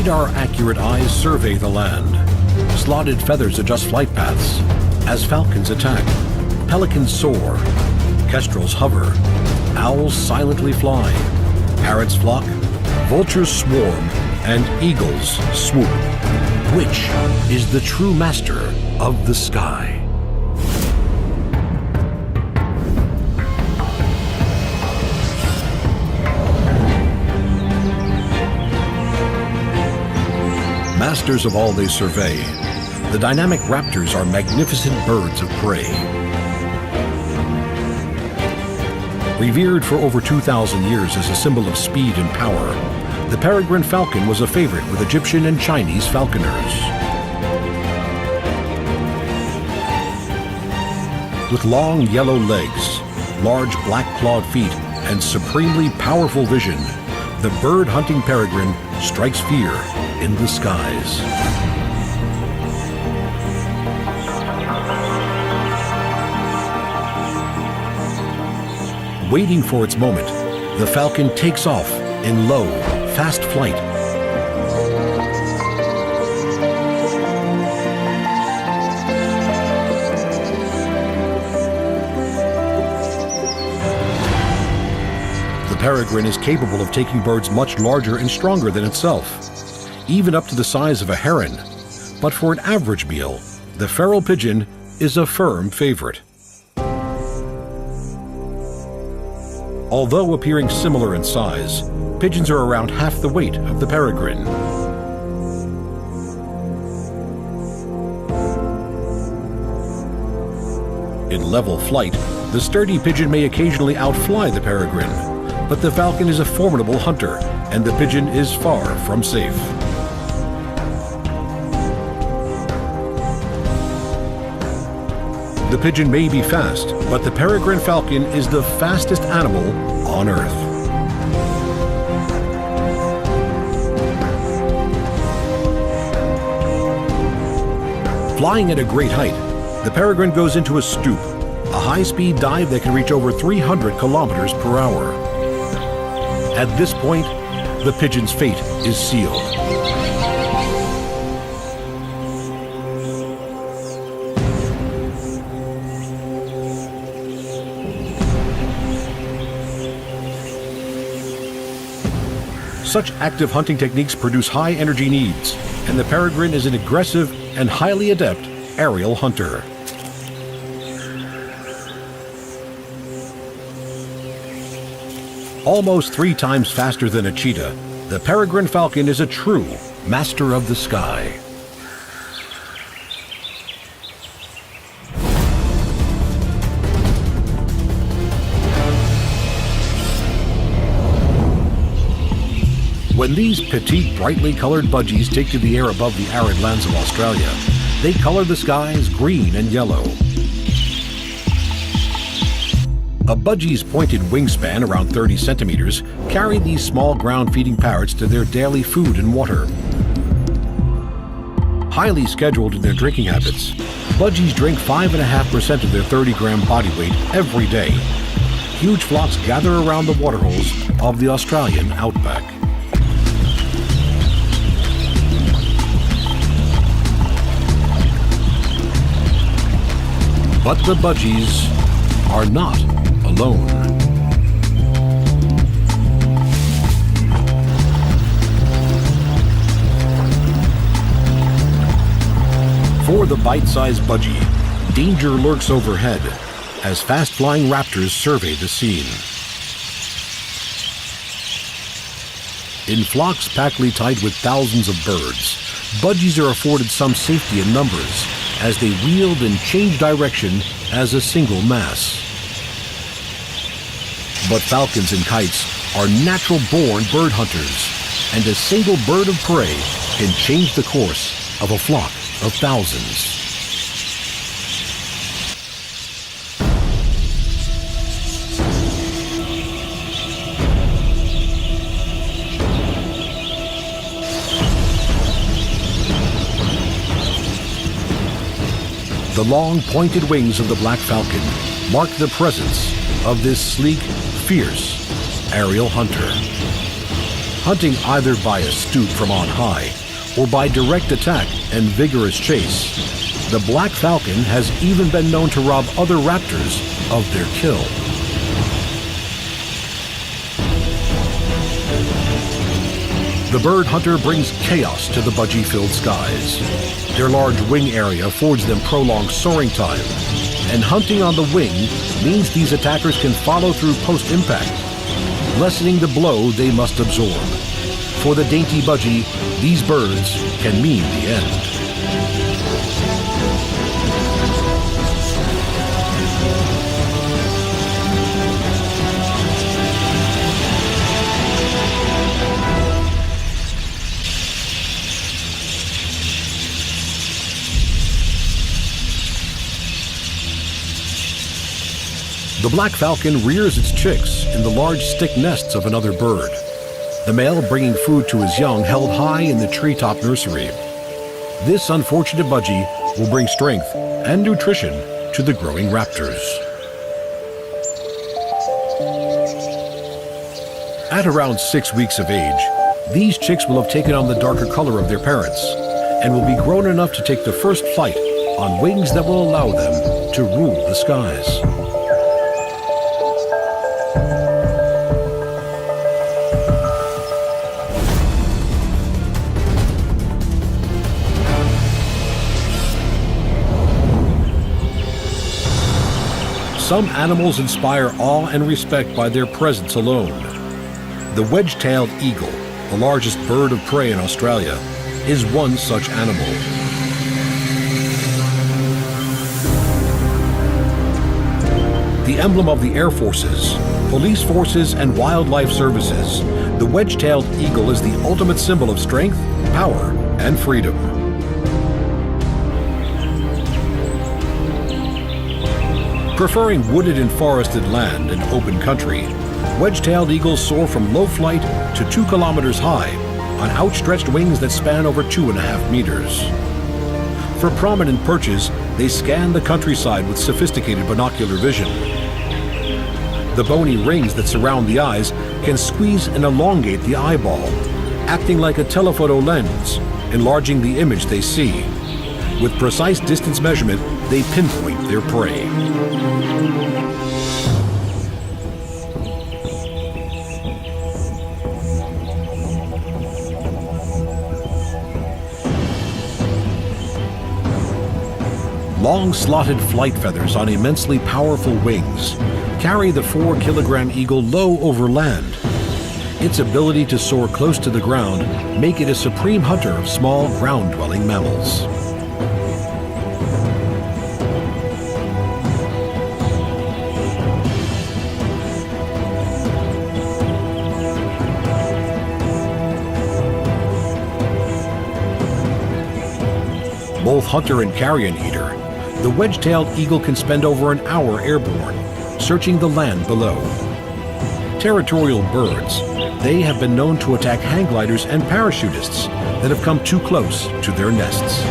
Radar-accurate eyes survey the land. Slotted feathers adjust flight paths. As falcons attack, pelicans soar, kestrels hover, owls silently fly, parrots flock, vultures swarm, and eagles swoop. Which is the true master of the sky? Masters of all they survey, the dynamic raptors are magnificent birds of prey. Revered for over 2,000 years as a symbol of speed and power, the peregrine falcon was a favorite with Egyptian and Chinese falconers. With long yellow legs, large black-clawed feet, and supremely powerful vision, the bird-hunting peregrine strikes fear in the skies. Waiting for its moment, the falcon takes off in low, fast flight. The peregrine is capable of taking birds much larger and stronger than itself, even up to the size of a heron. But for an average meal, the feral pigeon is a firm favorite. Although appearing similar in size, pigeons are around half the weight of the peregrine. In level flight, the sturdy pigeon may occasionally outfly the peregrine, but the falcon is a formidable hunter, and the pigeon is far from safe. The pigeon may be fast, but the peregrine falcon is the fastest animal on Earth. Flying at a great height, the peregrine goes into a stoop, a high-speed dive that can reach over 300 kilometers per hour. At this point, the pigeon's fate is sealed. Such active hunting techniques produce high energy needs, and the peregrine is an aggressive and highly adept aerial hunter. Almost 3 times faster than a cheetah, the peregrine falcon is a true master of the sky. When these petite, brightly colored budgies take to the air above the arid lands of Australia, they color the skies green and yellow. A budgie's pointed wingspan, around 30 centimeters, carry these small ground-feeding parrots to their daily food and water. Highly scheduled in their drinking habits, budgies drink 5.5% of their 30-gram body weight every day. Huge flocks gather around the waterholes of the Australian outback. But the budgies are not alone. For the bite-sized budgie, danger lurks overhead as fast-flying raptors survey the scene. In flocks packly tight with thousands of birds, budgies are afforded some safety in numbers as they wield and change direction as a single mass. But falcons and kites are natural-born bird hunters, and a single bird of prey can change the course of a flock of thousands. The long, pointed wings of the black falcon mark the presence of this sleek, fierce aerial hunter. hunting either by a stoop from on high or by direct attack and vigorous chase, the black falcon has even been known to rob other raptors of their kill. The bird hunter brings chaos to the budgie-filled skies. Their large wing area affords them prolonged soaring time, and hunting on the wing means these attackers can follow through post-impact, lessening the blow they must absorb. For the dainty budgie, these birds can mean the end. The black falcon rears its chicks in the large stick nests of another bird, the male bringing food to his young held high in the treetop nursery. This unfortunate budgie will bring strength and nutrition to the growing raptors. At around 6 weeks of age, these chicks will have taken on the darker color of their parents and will be grown enough to take the first flight on wings that will allow them to rule the skies. Some animals inspire awe and respect by their presence alone. The wedge-tailed eagle, the largest bird of prey in Australia, is one such animal. The emblem of the Air Forces, police forces, and wildlife services, the wedge-tailed eagle is the ultimate symbol of strength, power, and freedom. Preferring wooded and forested land and open country, wedge-tailed eagles soar from low flight to 2 kilometers high on outstretched wings that span over 2.5 meters. For prominent perches, they scan the countryside with sophisticated binocular vision. The bony rings that surround the eyes can squeeze and elongate the eyeball, acting like a telephoto lens, enlarging the image they see. With precise distance measurement, they pinpoint their prey. Long slotted flight feathers on immensely powerful wings carry the 4-kilogram eagle low over land. Its ability to soar close to the ground make it a supreme hunter of small ground-dwelling mammals. Both hunter and carrion eater, the wedge-tailed eagle can spend over an hour airborne, searching the land below. Territorial birds, they have been known to attack hang gliders and parachutists that have come too close to their nests.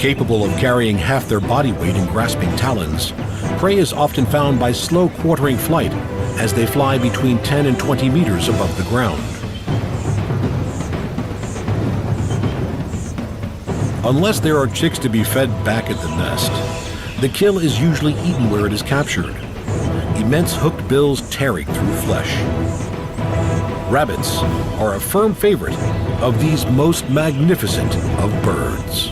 Capable of carrying half their body weight in grasping talons, prey is often found by slow quartering flight as they fly between 10 and 20 meters above the ground. Unless there are chicks to be fed back at the nest, the kill is usually eaten where it is captured, immense hooked bills tearing through flesh. Rabbits are a firm favorite of these most magnificent of birds.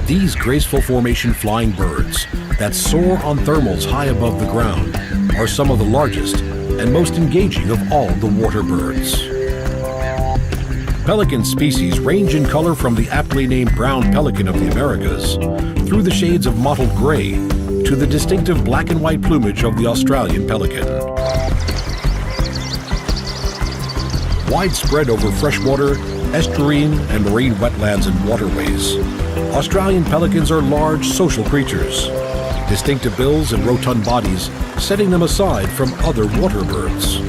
These graceful formation flying birds that soar on thermals high above the ground are some of the largest and most engaging of all the water birds. Pelican species range in color from the aptly named brown pelican of the Americas through the shades of mottled gray to the distinctive black and white plumage of the Australian pelican. Widespread over freshwater, estuarine and marine wetlands and waterways. Australian pelicans are large social creatures. Distinctive bills and rotund bodies setting them aside from other water birds.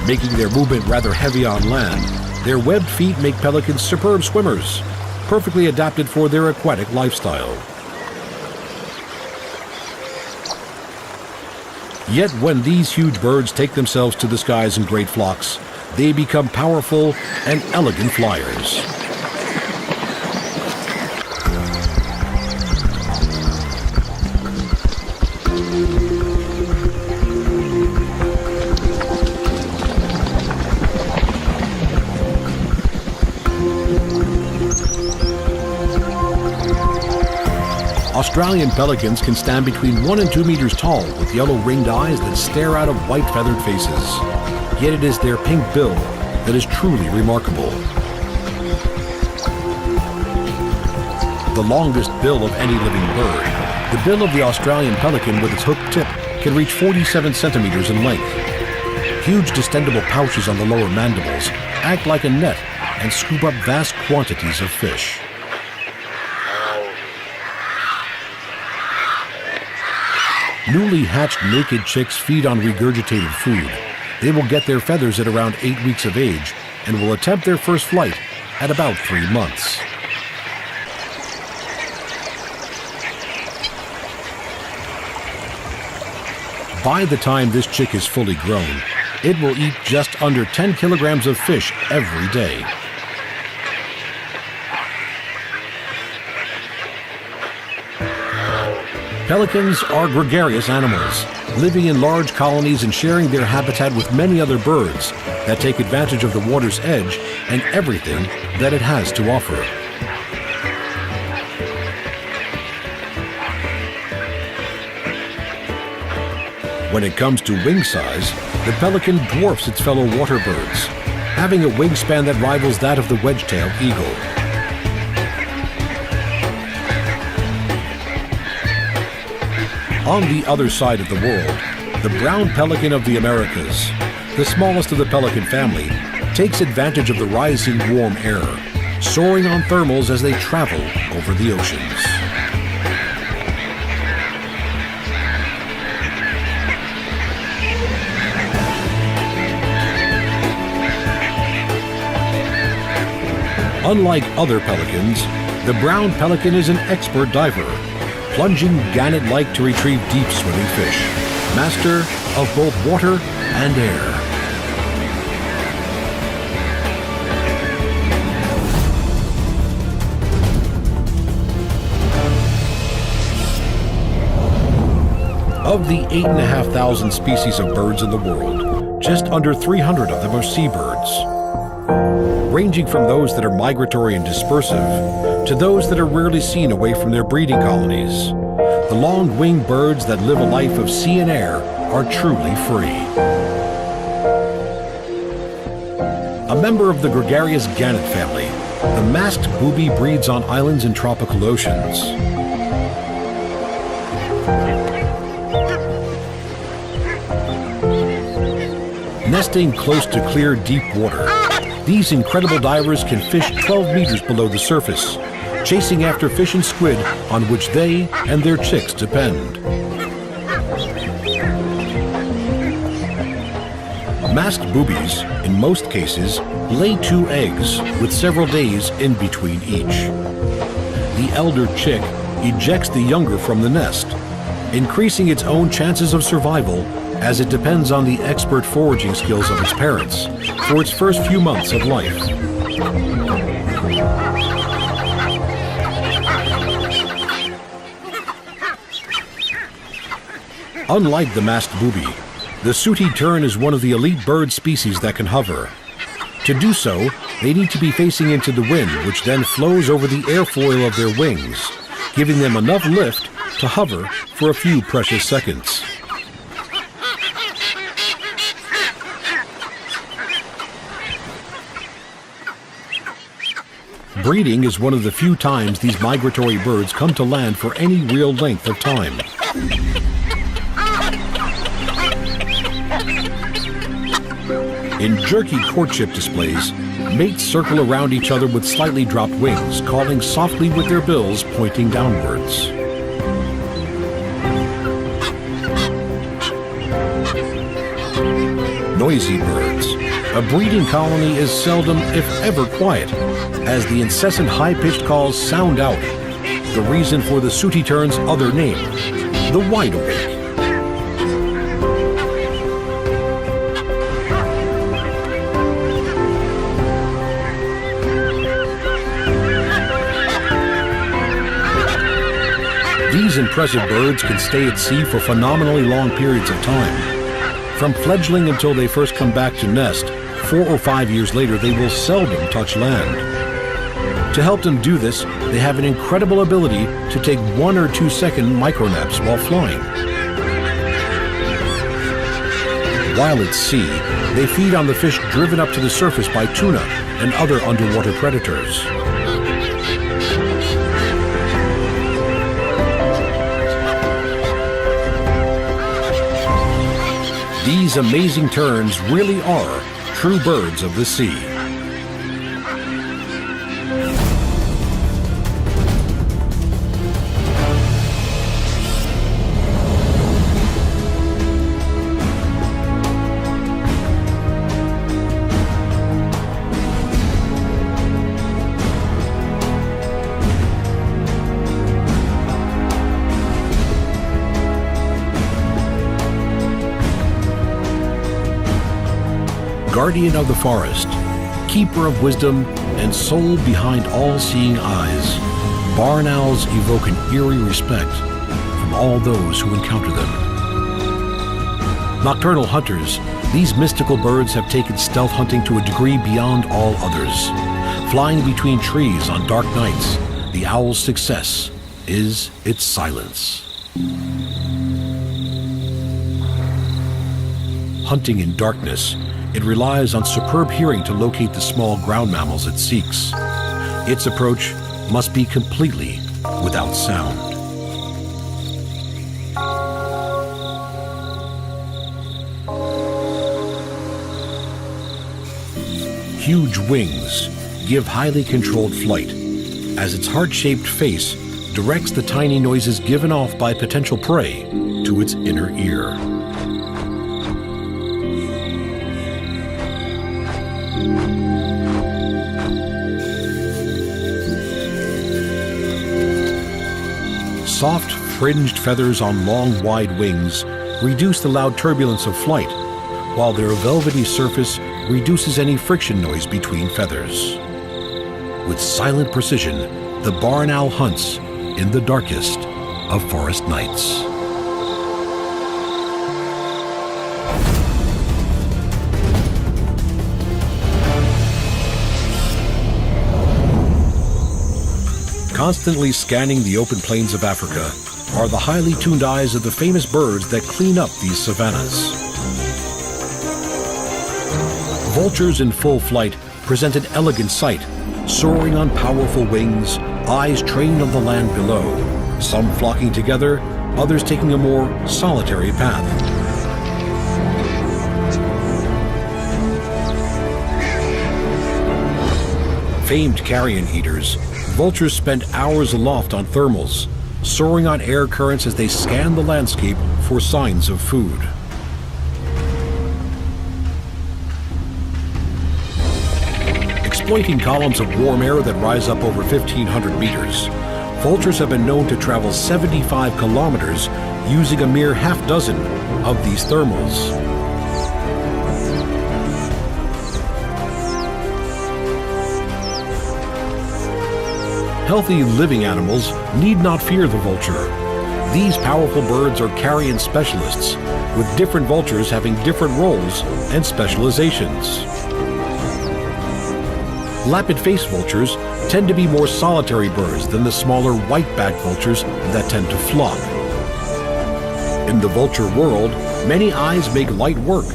Making their movement rather heavy on land, their webbed feet make pelicans superb swimmers, perfectly adapted for their aquatic lifestyle. Yet when these huge birds take themselves to the skies in great flocks, they become powerful and elegant flyers. Australian pelicans can stand between 1 and 2 meters tall with yellow ringed eyes that stare out of white feathered faces. Yet it is their pink bill that is truly remarkable. The longest bill of any living bird, the bill of the Australian pelican with its hooked tip can reach 47 centimeters in length. Huge distendable pouches on the lower mandibles act like a net and scoop up vast quantities of fish. Newly hatched naked chicks feed on regurgitated food. They will get their feathers at around 8 weeks of age and will attempt their first flight at about 3 months. By the time this chick is fully grown, it will eat just under 10 kilograms of fish every day. Pelicans are gregarious animals, living in large colonies and sharing their habitat with many other birds that take advantage of the water's edge and everything that it has to offer. When it comes to wing size, the pelican dwarfs its fellow water birds, having a wingspan that rivals that of the wedge-tailed eagle. On the other side of the world, the brown pelican of the Americas, the smallest of the pelican family, takes advantage of the rising warm air, soaring on thermals as they travel over the oceans. Unlike other pelicans, the brown pelican is an expert diver, plunging gannet-like to retrieve deep swimming fish, master of both water and air. Of the 8,500 species of birds in the world, just under 300 of them are seabirds, ranging from those that are migratory and dispersive to those that are rarely seen away from their breeding colonies. The long-winged birds that live a life of sea and air are truly free. A member of the gregarious gannet family, the masked booby breeds on islands in tropical oceans. Nesting close to clear, deep water, these incredible divers can fish 12 meters below the surface, chasing after fish and squid on which they and their chicks depend. Masked boobies, in most cases, lay 2 eggs with several days in between each. The elder chick ejects the younger from the nest, increasing its own chances of survival as it depends on the expert foraging skills of its parents for its first few months of life. Unlike the masked booby, the sooty tern is one of the elite bird species that can hover. To do so, they need to be facing into the wind, which then flows over the airfoil of their wings, giving them enough lift to hover for a few precious seconds. Breeding is one of the few times these migratory birds come to land for any real length of time. In jerky courtship displays, mates circle around each other with slightly dropped wings, calling softly with their bills pointing downwards. Noisy birds. A breeding colony is seldom, if ever, quiet, as the incessant high-pitched calls sound out. The reason for the sooty tern's other name, the wide awake. These impressive birds can stay at sea for phenomenally long periods of time. From fledgling until they first come back to nest, 4 or 5 years later they will seldom touch land. To help them do this, they have an incredible ability to take 1 or 2 second micronaps while flying. While at sea, they feed on the fish driven up to the surface by tuna and other underwater predators. These amazing terns really are true birds of the sea. Guardian of the forest, keeper of wisdom, and soul behind all-seeing eyes, barn owls evoke an eerie respect from all those who encounter them. Nocturnal hunters, these mystical birds have taken stealth hunting to a degree beyond all others. Flying between trees on dark nights, the owl's success is its silence. Hunting in darkness, it relies on superb hearing to locate the small ground mammals it seeks. Its approach must be completely without sound. Huge wings give highly controlled flight, as its heart-shaped face directs the tiny noises given off by potential prey to its inner ear. Soft, fringed feathers on long, wide wings reduce the loud turbulence of flight, while their velvety surface reduces any friction noise between feathers. With silent precision, the barn owl hunts in the darkest of forest nights. Constantly scanning the open plains of Africa are the highly tuned eyes of the famous birds that clean up these savannas. Vultures in full flight present an elegant sight, soaring on powerful wings, eyes trained on the land below, some flocking together, others taking a more solitary path. Famed carrion eaters, vultures spend hours aloft on thermals, soaring on air currents as they scan the landscape for signs of food. Exploiting columns of warm air that rise up over 1,500 meters, vultures have been known to travel 75 kilometers using a mere half dozen of these thermals. Healthy living animals need not fear the vulture. These powerful birds are carrion specialists, with different vultures having different roles and specializations. Lappet-faced vultures tend to be more solitary birds than the smaller white-backed vultures that tend to flock. In the vulture world, many eyes make light work,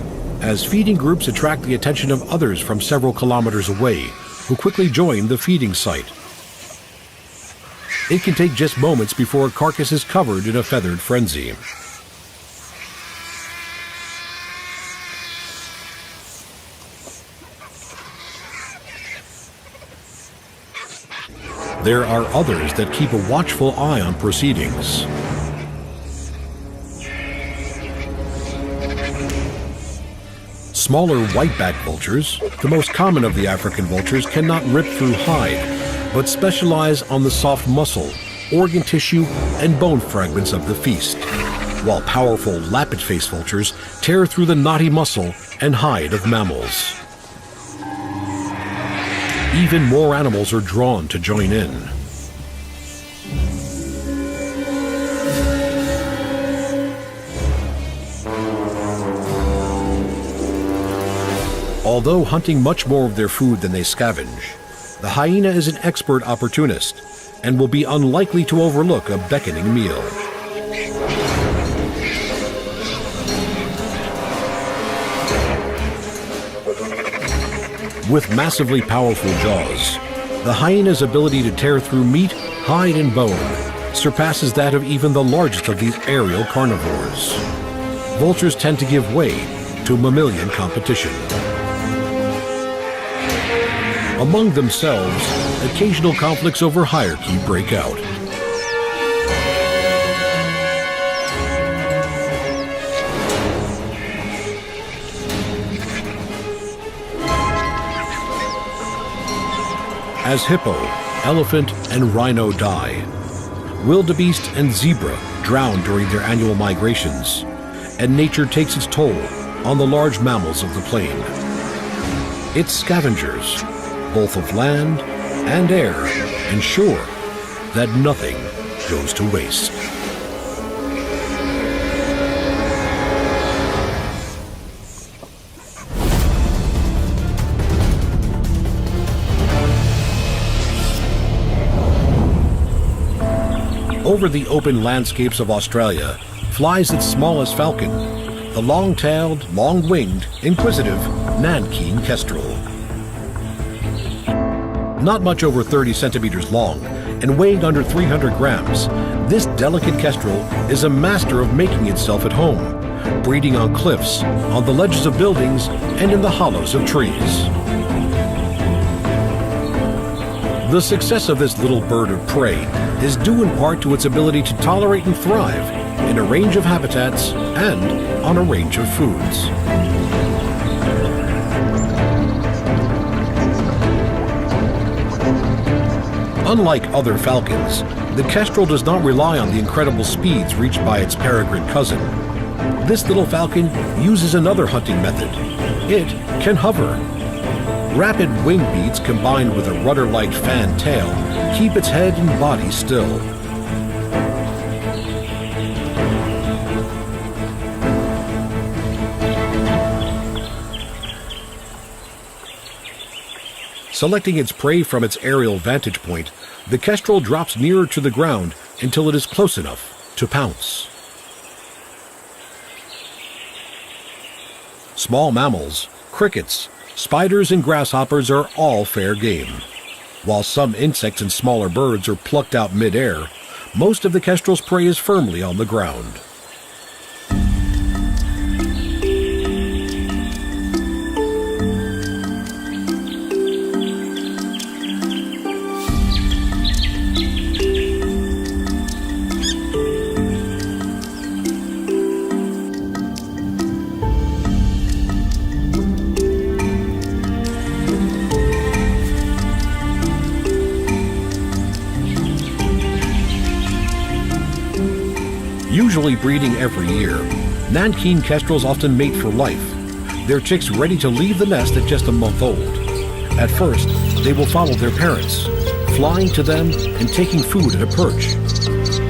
as feeding groups attract the attention of others from several kilometers away, who quickly join the feeding site. It can take just moments before a carcass is covered in a feathered frenzy. there are others that keep a watchful eye on proceedings. Smaller whiteback vultures, the most common of the African vultures, cannot rip through hide, but specialize on the soft muscle, organ tissue, and bone fragments of the feast, while powerful lappet-faced vultures tear through the knotty muscle and hide of mammals. Even more animals are drawn to join in. Although hunting much more of their food than they scavenge, the hyena is an expert opportunist and will be unlikely to overlook a beckoning meal. With massively powerful jaws, the hyena's ability to tear through meat, hide, and bone surpasses that of even the largest of these aerial carnivores. Vultures tend to give way to mammalian competition. Among themselves, occasional conflicts over hierarchy break out. As hippo, elephant, and rhino die, wildebeest and zebra drown during their annual migrations, and nature takes its toll on the large mammals of the plain. Its scavengers, both of land and air, ensure that nothing goes to waste. Over the open landscapes of Australia flies its smallest falcon, the long-tailed, long-winged, inquisitive Nankeen kestrel. Not much over 30 centimeters long and weighing under 300 grams, this delicate kestrel is a master of making itself at home, breeding on cliffs, on the ledges of buildings, and in the hollows of trees. The success of this little bird of prey is due in part to its ability to tolerate and thrive in a range of habitats and on a range of foods. Unlike other falcons, the kestrel does not rely on the incredible speeds reached by its peregrine cousin. This little falcon uses another hunting method. It can hover. Rapid wing beats combined with a rudder-like fan tail keep its head and body still. Selecting its prey from its aerial vantage point, the kestrel drops nearer to the ground until it is close enough to pounce. Small mammals, crickets, spiders, and grasshoppers are all fair game. While some insects and smaller birds are plucked out mid-air, most of the kestrel's prey is firmly on the ground. Usually breeding every year, Nankeen kestrels often mate for life, their chicks ready to leave the nest at just a month old. At first, they will follow their parents, flying to them and taking food at a perch.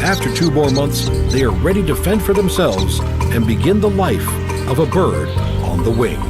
After 2 more months, they are ready to fend for themselves and begin the life of a bird on the wing.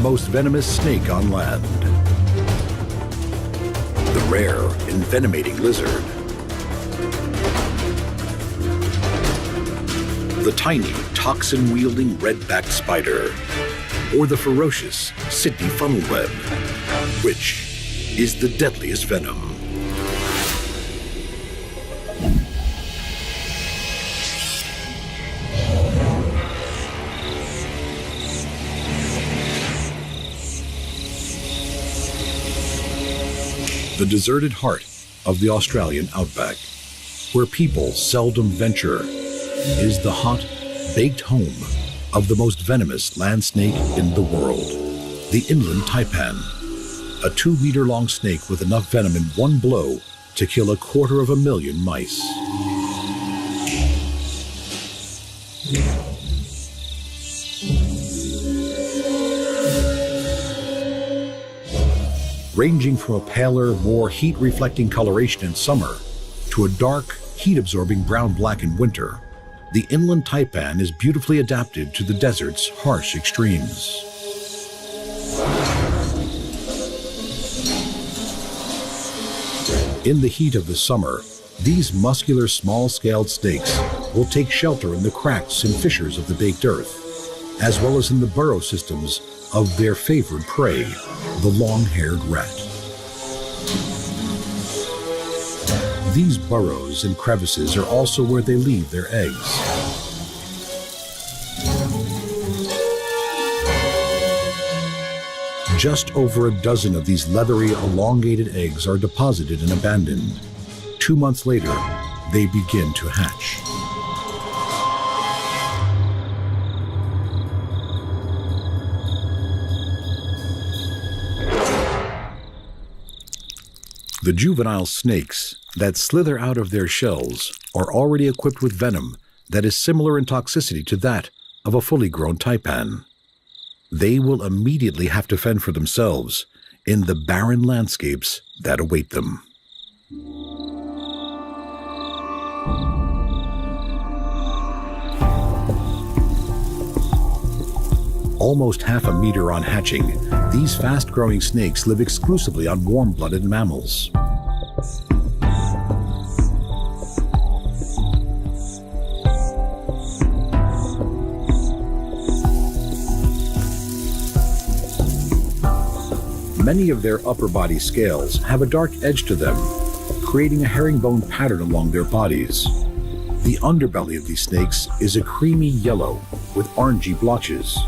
most venomous snake on land. The rare, envenomating lizard. The tiny, toxin-wielding red-backed spider. Or the ferocious Sydney funnelweb. Which is the deadliest venom? The deserted heart of the Australian outback, where people seldom venture, is the hot, baked home of the most venomous land snake in the world, the inland taipan, a 2-meter-long snake with enough venom in one blow to kill 250,000 mice. Ranging from a paler, more heat-reflecting coloration in summer to a dark, heat-absorbing brown-black in winter, the inland taipan is beautifully adapted to the desert's harsh extremes. In the heat of the summer, these muscular, small-scaled snakes will take shelter in the cracks and fissures of the baked earth, as well as in the burrow systems of their favored prey, the long-haired rat. These burrows and crevices are also where they leave their eggs. Just over a dozen of these leathery, elongated eggs are deposited and abandoned. 2 months later, they begin to hatch. The juvenile snakes that slither out of their shells are already equipped with venom that is similar in toxicity to that of a fully grown taipan. They will immediately have to fend for themselves in the barren landscapes that await them. Almost half a meter on hatching, these fast-growing snakes live exclusively on warm-blooded mammals. Many of their upper body scales have a dark edge to them, creating a herringbone pattern along their bodies. The underbelly of these snakes is a creamy yellow with orangey blotches,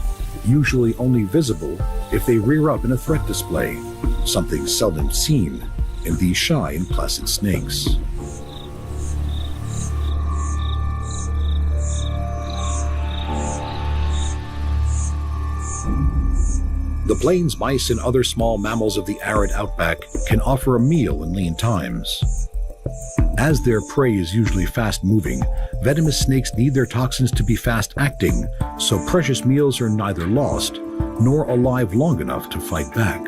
usually only visible if they rear up in a threat display, something seldom seen in these shy and placid snakes. The plains mice and other small mammals of the arid outback can offer a meal in lean times. As their prey is usually fast-moving, venomous snakes need their toxins to be fast-acting, so precious meals are neither lost nor alive long enough to fight back.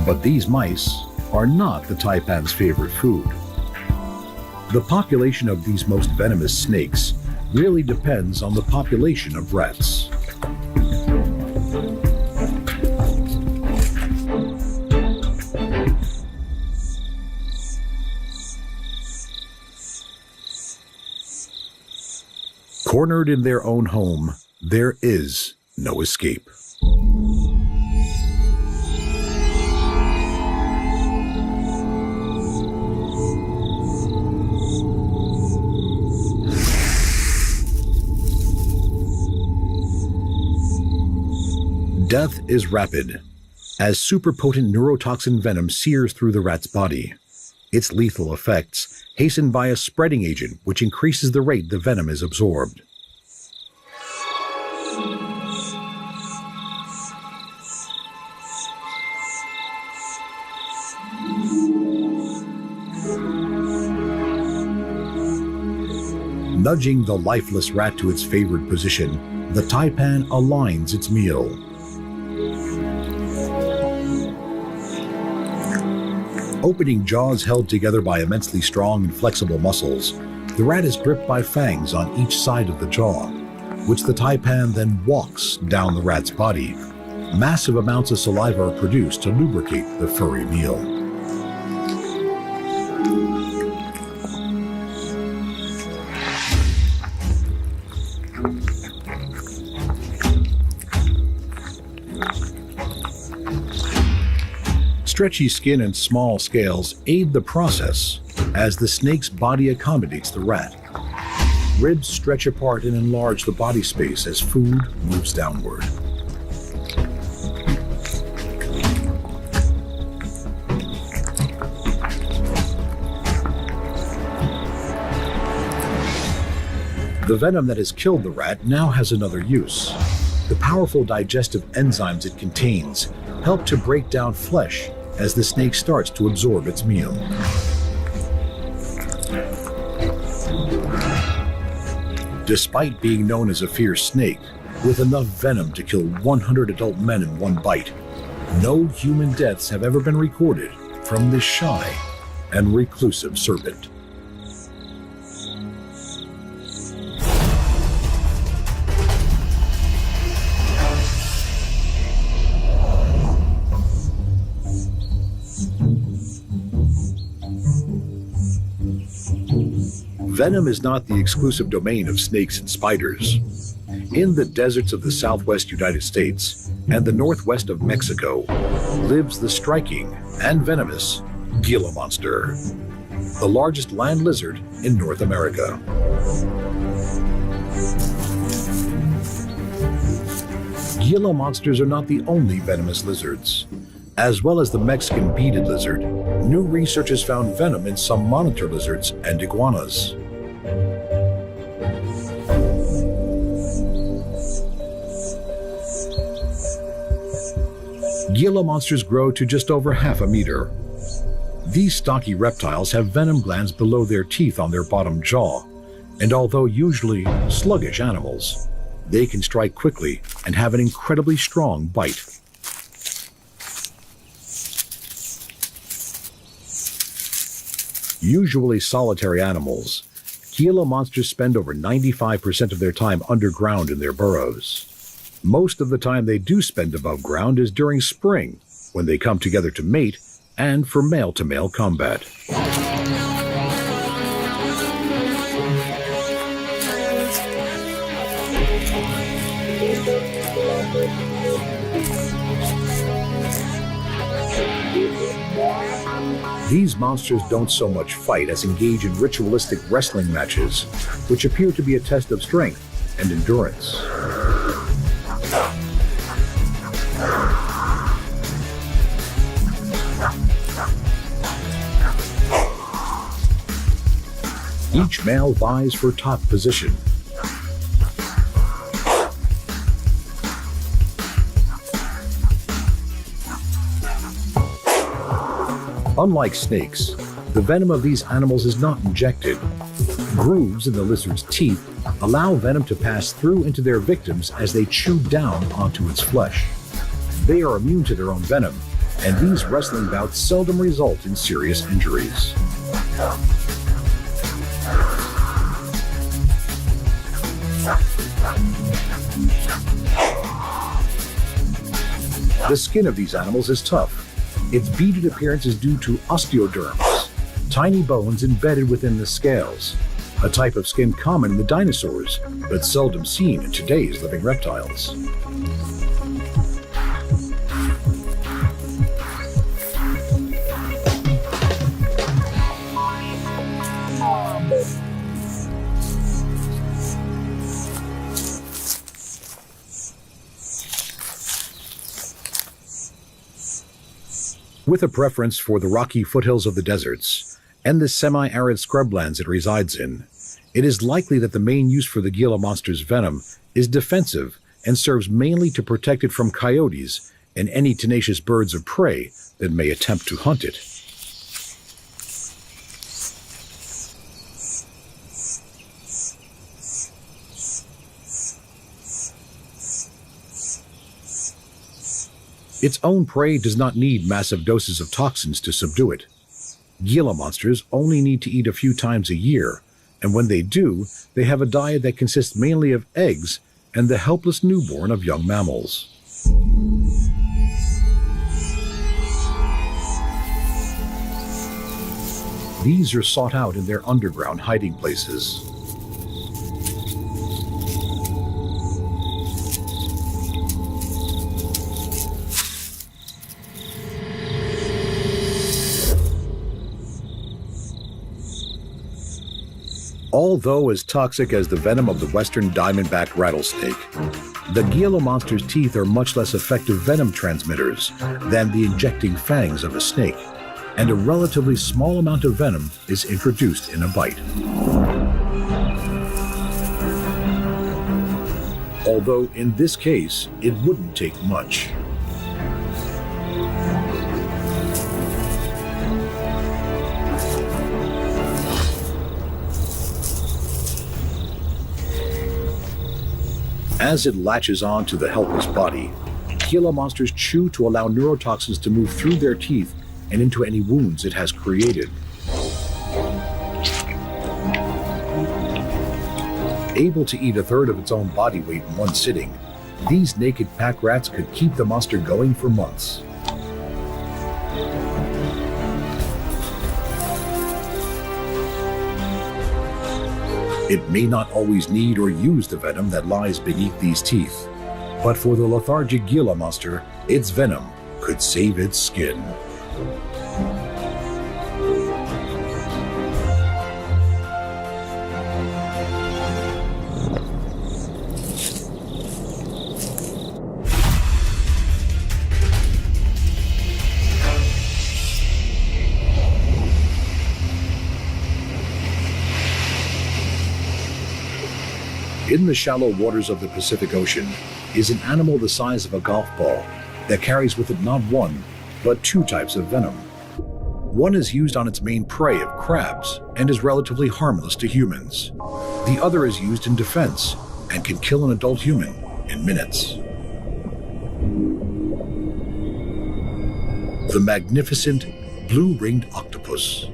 But these mice are not the taipan's favorite food. The population of these most venomous snakes really depends on the population of rats. Cornered in their own home, there is no escape. Death is rapid, as superpotent neurotoxin venom sears through the rat's body. Its lethal effects hastened by a spreading agent which increases the rate the venom is absorbed. Nudging the lifeless rat to its favored position, the taipan aligns its meal. Opening jaws held together by immensely strong and flexible muscles, the rat is gripped by fangs on each side of the jaw, which the taipan then walks down the rat's body. Massive amounts of saliva are produced to lubricate the furry meal. Stretchy skin and small scales aid the process as the snake's body accommodates the rat. Ribs stretch apart and enlarge the body space as food moves downward. The venom that has killed the rat now has another use. The powerful digestive enzymes it contains help to break down flesh as the snake starts to absorb its meal. Despite being known as a fierce snake, with enough venom to kill 100 adult men in one bite, no human deaths have ever been recorded from this shy and reclusive serpent. Venom is not the exclusive domain of snakes and spiders. In the deserts of the southwest United States and the northwest of Mexico lives the striking and venomous Gila monster, the largest land lizard in North America. Gila monsters are not the only venomous lizards. As well as the Mexican beaded lizard, new research has found venom in some monitor lizards and iguanas. Gila monsters grow to just over half a meter. These stocky reptiles have venom glands below their teeth on their bottom jaw, and although usually sluggish animals, they can strike quickly and have an incredibly strong bite. Usually solitary animals, Gila monsters spend over 95% of their time underground in their burrows. Most of the time they do spend above ground is during spring, when they come together to mate and for male-to-male combat. These monsters don't so much fight as engage in ritualistic wrestling matches, which appear to be a test of strength and endurance. Each male vies for top position. Unlike snakes, the venom of these animals is not injected. Grooves in the lizard's teeth allow venom to pass through into their victims as they chew down onto its flesh. They are immune to their own venom, and these wrestling bouts seldom result in serious injuries. The skin of these animals is tough. Its beaded appearance is due to osteoderms, tiny bones embedded within the scales, a type of skin common in the dinosaurs, but seldom seen in today's living reptiles. With a preference for the rocky foothills of the deserts and the semi-arid scrublands it resides in, it is likely that the main use for the Gila monster's venom is defensive and serves mainly to protect it from coyotes and any tenacious birds of prey that may attempt to hunt it. Its own prey does not need massive doses of toxins to subdue it. Gila monsters only need to eat a few times a year, and when they do, they have a diet that consists mainly of eggs and the helpless newborn of young mammals. These are sought out in their underground hiding places. Although as toxic as the venom of the western diamondback rattlesnake, the Gila monster's teeth are much less effective venom transmitters than the injecting fangs of a snake, and a relatively small amount of venom is introduced in a bite. Although in this case, it wouldn't take much. As it latches on to the helpless body, Gila monsters chew to allow neurotoxins to move through their teeth and into any wounds it has created. Able to eat a third of its own body weight in one sitting, these naked pack rats could keep the monster going for months. It may not always need or use the venom that lies beneath these teeth, but for the lethargic Gila monster, its venom could save its skin. In the shallow waters of the Pacific Ocean is an animal the size of a golf ball that carries with it not one, but two types of venom. One is used on its main prey of crabs and is relatively harmless to humans. The other is used in defense and can kill an adult human in minutes. The magnificent blue-ringed octopus.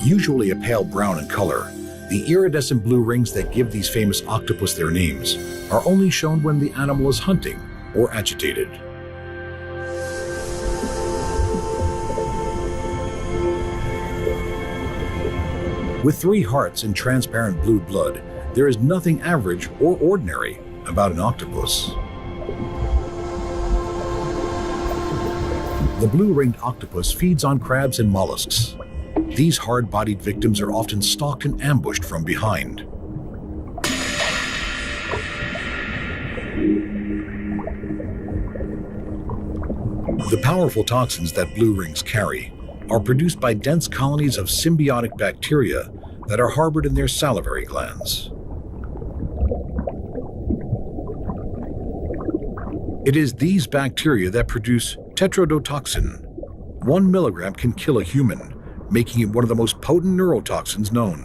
Usually a pale brown in color, the iridescent blue rings that give these famous octopus their names are only shown when the animal is hunting or agitated. With 3 hearts and transparent blue blood, there is nothing average or ordinary about an octopus. The blue-ringed octopus feeds on crabs and mollusks. These hard-bodied victims are often stalked and ambushed from behind. The powerful toxins that blue rings carry are produced by dense colonies of symbiotic bacteria that are harbored in their salivary glands. It is these bacteria that produce tetrodotoxin. 1 milligram can kill a human, making it one of the most potent neurotoxins known.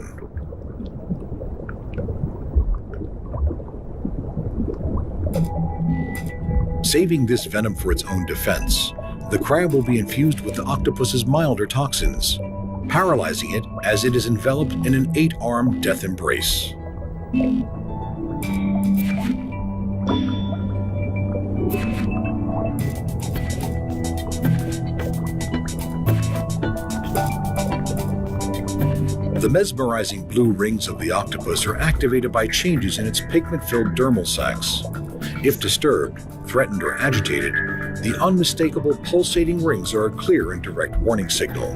Saving this venom for its own defense, the crab will be infused with the octopus's milder toxins, paralyzing it as it is enveloped in an 8-armed death embrace. The mesmerizing blue rings of the octopus are activated by changes in its pigment-filled dermal sacs. If disturbed, threatened, or agitated, the unmistakable pulsating rings are a clear and direct warning signal.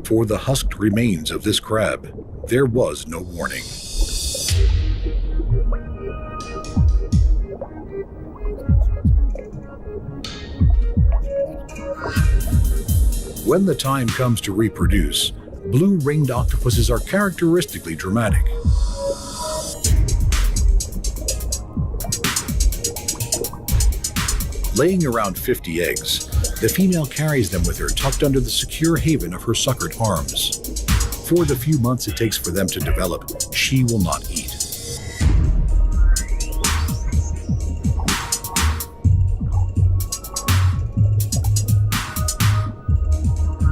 For the husked remains of this crab, there was no warning. When the time comes to reproduce, blue-ringed octopuses are characteristically dramatic. Laying around 50 eggs, The female carries them with her tucked under the secure haven of her suckered arms. For the few months it takes for them to develop, she will not eat.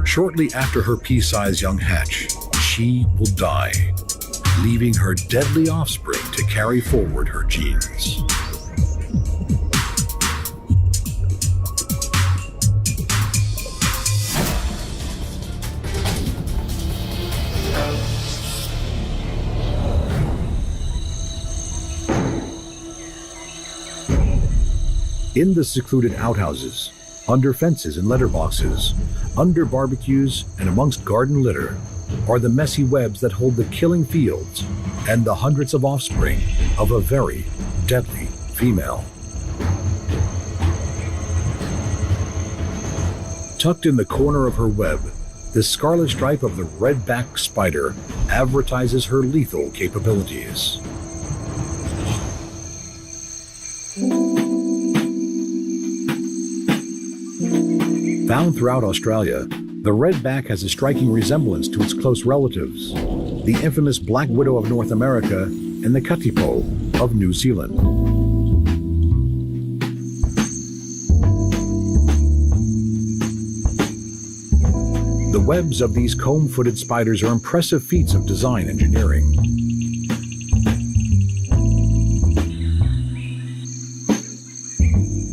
Shortly after her pea-sized young hatch, she will die, leaving her deadly offspring to carry forward her genes. In the secluded outhouses, under fences and letterboxes, under barbecues and amongst garden litter, are the messy webs that hold the killing fields and the hundreds of offspring of a very deadly female. Tucked in the corner of her web, the scarlet stripe of the red-backed spider advertises her lethal capabilities. Found throughout Australia, the redback has a striking resemblance to its close relatives, the infamous black widow of North America and the katipo of New Zealand. The webs of these comb-footed spiders are impressive feats of design engineering.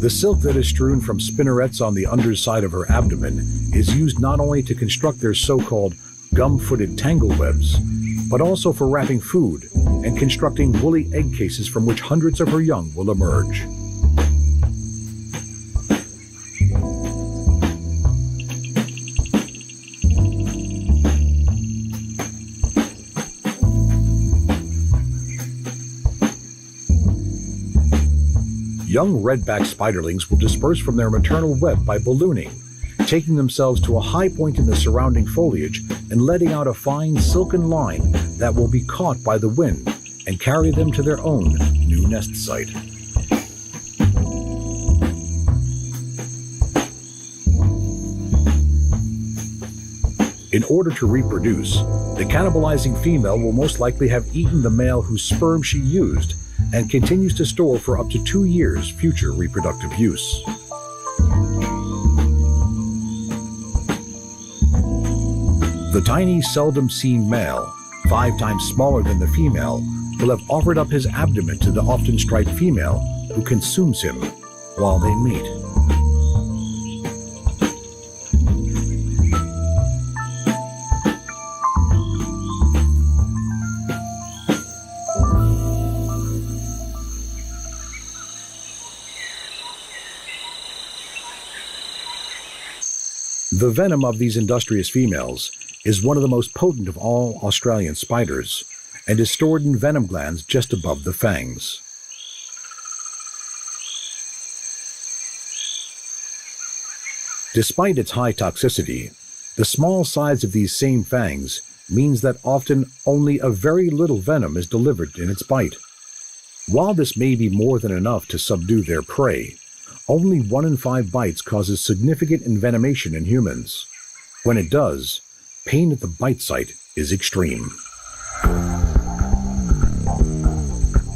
The silk that is strewn from spinnerets on the underside of her abdomen is used not only to construct their so-called gum-footed tangle webs, but also for wrapping food and constructing woolly egg cases from which hundreds of her young will emerge. Young redback spiderlings will disperse from their maternal web by ballooning, taking themselves to a high point in the surrounding foliage and letting out a fine silken line that will be caught by the wind and carry them to their own new nest site. In order to reproduce, the cannibalizing female will most likely have eaten the male whose sperm she used and continues to store for up to 2 years future reproductive use. The tiny, seldom seen male, 5 times smaller than the female, will have offered up his abdomen to the often striped female who consumes him while they mate. The venom of these industrious females is one of the most potent of all Australian spiders and is stored in venom glands just above the fangs. Despite its high toxicity, the small size of these same fangs means that often only a very little venom is delivered in its bite. While this may be more than enough to subdue their prey, only 1 in 5 bites causes significant envenomation in humans. When it does, pain at the bite site is extreme.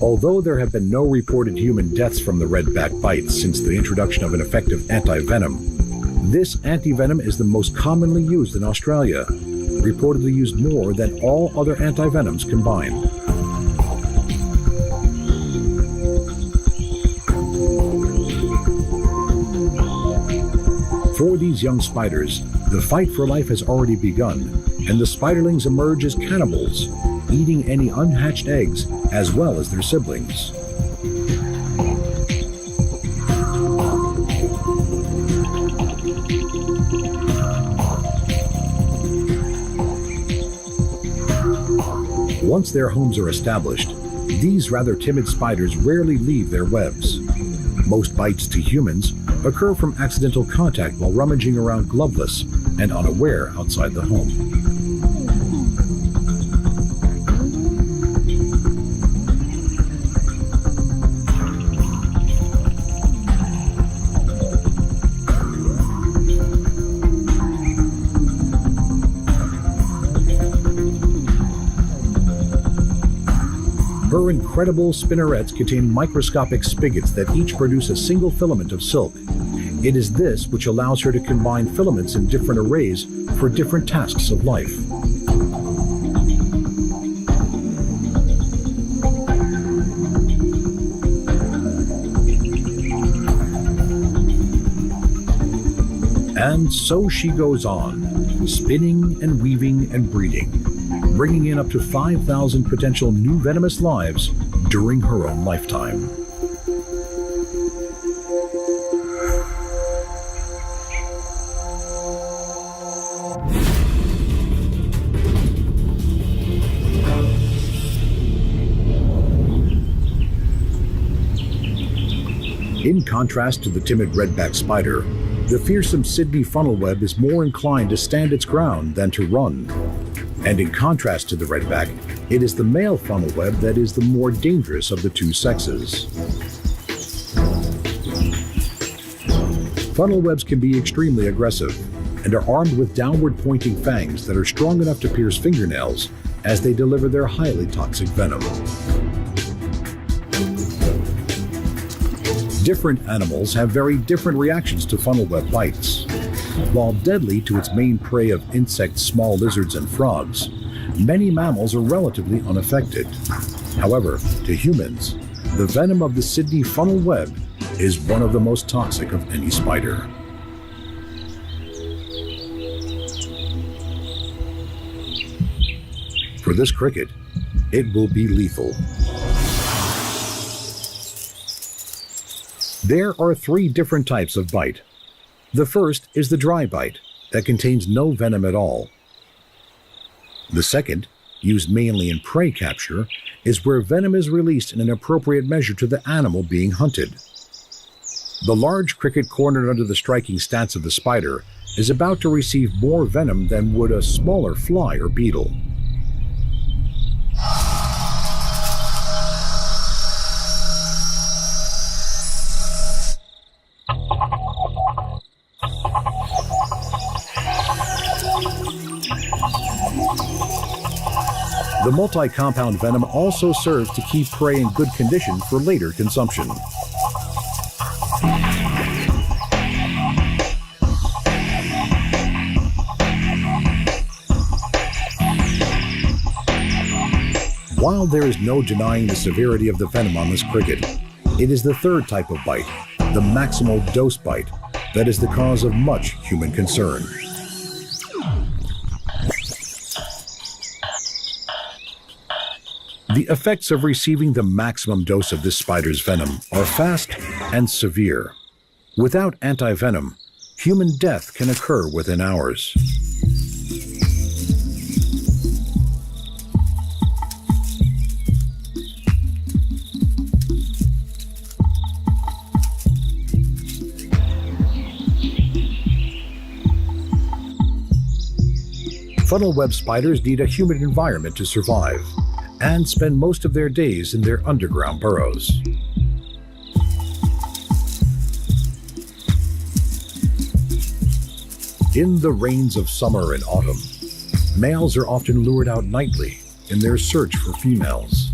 Although there have been no reported human deaths from the redback bite since the introduction of an effective antivenom, this antivenom is the most commonly used in Australia, reportedly used more than all other antivenoms combined. For these young spiders, the fight for life has already begun, and the spiderlings emerge as cannibals, eating any unhatched eggs as well as their siblings. Once their homes are established, these rather timid spiders rarely leave their webs. Most bites to humans occur from accidental contact while rummaging around gloveless and unaware outside the home. Her incredible spinnerets contain microscopic spigots that each produce a single filament of silk. It is this which allows her to combine filaments in different arrays for different tasks of life. And so she goes on, spinning and weaving and breeding, bringing in up to 5,000 potential new venomous lives during her own lifetime. In contrast to the timid redback spider, the fearsome Sydney funnelweb is more inclined to stand its ground than to run. And in contrast to the redback, it is the male funnelweb that is the more dangerous of the two sexes. Funnelwebs can be extremely aggressive and are armed with downward-pointing fangs that are strong enough to pierce fingernails as they deliver their highly toxic venom. Different animals have very different reactions to funnelweb bites. While deadly to its main prey of insects, small lizards, and frogs, many mammals are relatively unaffected. However, to humans, the venom of the Sydney funnelweb is one of the most toxic of any spider. For this cricket, it will be lethal. There are 3 different types of bite. The first is the dry bite, that contains no venom at all. The second, used mainly in prey capture, is where venom is released in an appropriate measure to the animal being hunted. The large cricket cornered under the striking stance of the spider is about to receive more venom than would a smaller fly or beetle. The multi-compound venom also serves to keep prey in good condition for later consumption. While there is no denying the severity of the venom on this cricket, it is the third type of bite, the maximal dose bite, that is the cause of much human concern. The effects of receiving the maximum dose of this spider's venom are fast and severe. Without anti-venom, human death can occur within hours. Funnelweb spiders need a humid environment to survive and spend most of their days in their underground burrows. In the rains of summer and autumn, males are often lured out nightly in their search for females.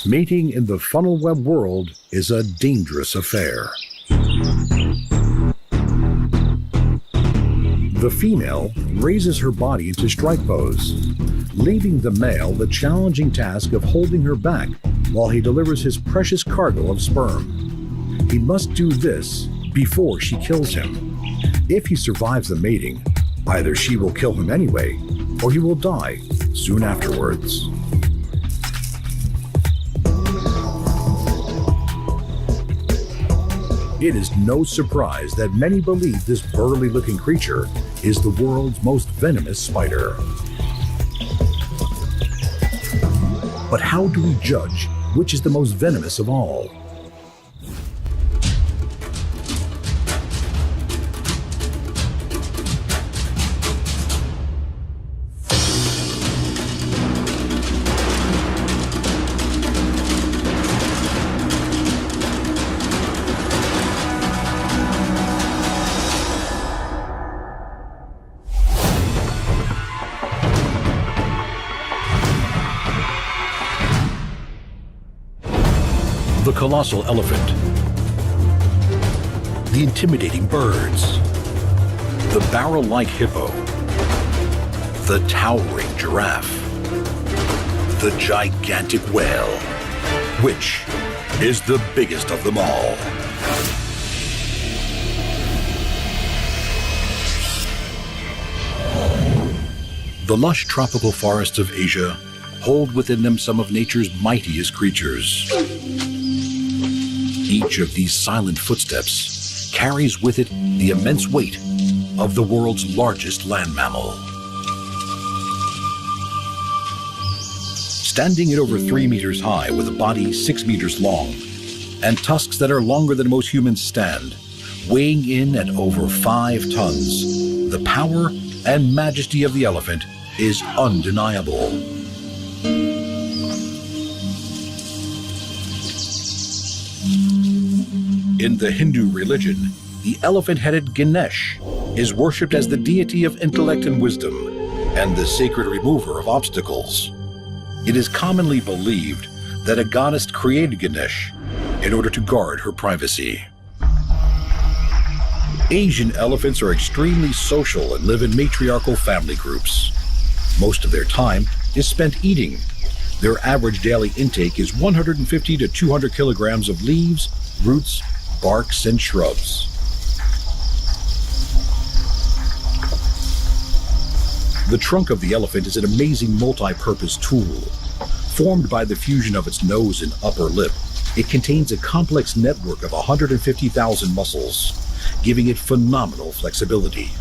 Mating in the funnelweb world is a dangerous affair. The female raises her body into strike pose, leaving the male the challenging task of holding her back while he delivers his precious cargo of sperm. He must do this before she kills him. If he survives the mating, either she will kill him anyway, or he will die soon afterwards. It is no surprise that many believe this burly-looking creature is the world's most venomous spider. But how do we judge which is the most venomous of all? colossal elephant, the intimidating birds, the barrel-like hippo, the towering giraffe, the gigantic whale. Which is the biggest of them all? The lush tropical forests of Asia hold within them some of nature's mightiest creatures. Each of these silent footsteps carries with it the immense weight of the world's largest land mammal. Standing at over 3 meters high with a body 6 meters long and tusks that are longer than most humans stand, weighing in at over 5 tons, the power and majesty of the elephant is undeniable. In the Hindu religion, the elephant-headed Ganesh is worshipped as the deity of intellect and wisdom and the sacred remover of obstacles. It is commonly believed that a goddess created Ganesh in order to guard her privacy. Asian elephants are extremely social and live in matriarchal family groups. Most of their time is spent eating. Their average daily intake is 150 to 200 kilograms of leaves, roots, barks, and shrubs. The trunk of the elephant is an amazing multi-purpose tool. Formed by the fusion of its nose and upper lip, it contains a complex network of 150,000 muscles, giving it phenomenal flexibility.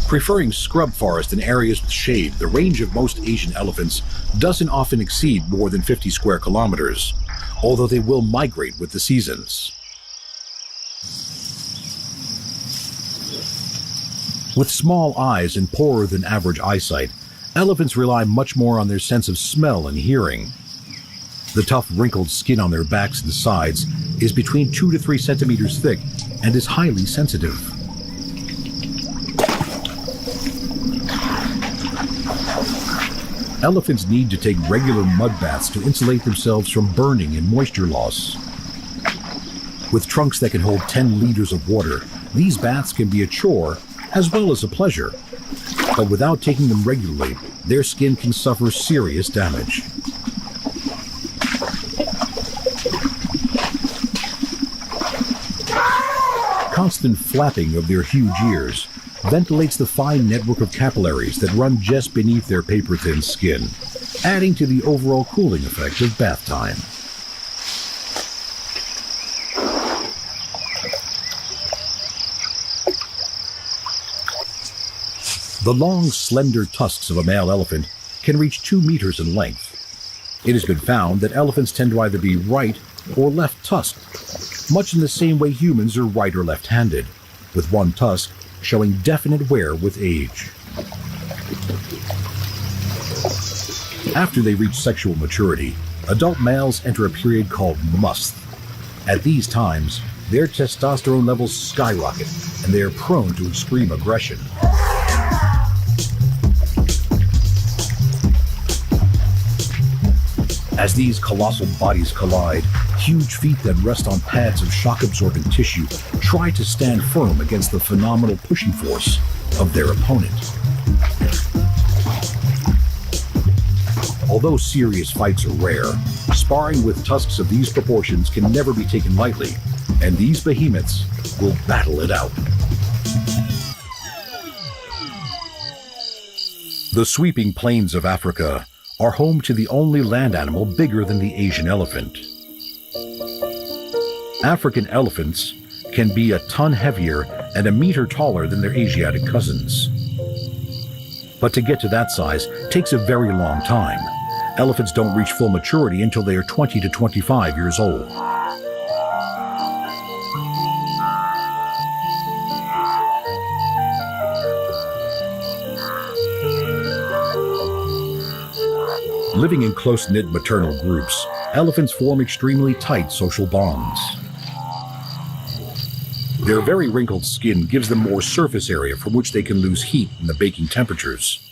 Preferring scrub forest and areas with shade, the range of most Asian elephants doesn't often exceed more than 50 square kilometers, although they will migrate with the seasons. With small eyes and poorer than average eyesight, elephants rely much more on their sense of smell and hearing. The tough, wrinkled skin on their backs and sides is between 2 to 3 centimeters thick and is highly sensitive. Elephants need to take regular mud baths to insulate themselves from burning and moisture loss. With trunks that can hold 10 liters of water, these baths can be a chore as well as a pleasure. But without taking them regularly, their skin can suffer serious damage. Constant flapping of their huge ears ventilates the fine network of capillaries that run just beneath their paper-thin skin, adding to the overall cooling effect of bath time. The long, slender tusks of a male elephant can reach 2 meters in length. It has been found that elephants tend to either be right or left tusked, much in the same way humans are right or left-handed, with one tusk showing definite wear with age. After they reach sexual maturity, adult males enter a period called musth. At these times, their testosterone levels skyrocket and they are prone to extreme aggression. As these colossal bodies collide, huge feet that rest on pads of shock-absorbent tissue try to stand firm against the phenomenal pushing force of their opponent. Although serious fights are rare, sparring with tusks of these proportions can never be taken lightly, and these behemoths will battle it out. The sweeping plains of Africa are home to the only land animal bigger than the Asian elephant. African elephants can be a ton heavier and a meter taller than their Asiatic cousins. But to get to that size takes a very long time. Elephants don't reach full maturity until they are 20 to 25 years old. Living in close-knit maternal groups, elephants form extremely tight social bonds. Their very wrinkled skin gives them more surface area from which they can lose heat in the baking temperatures.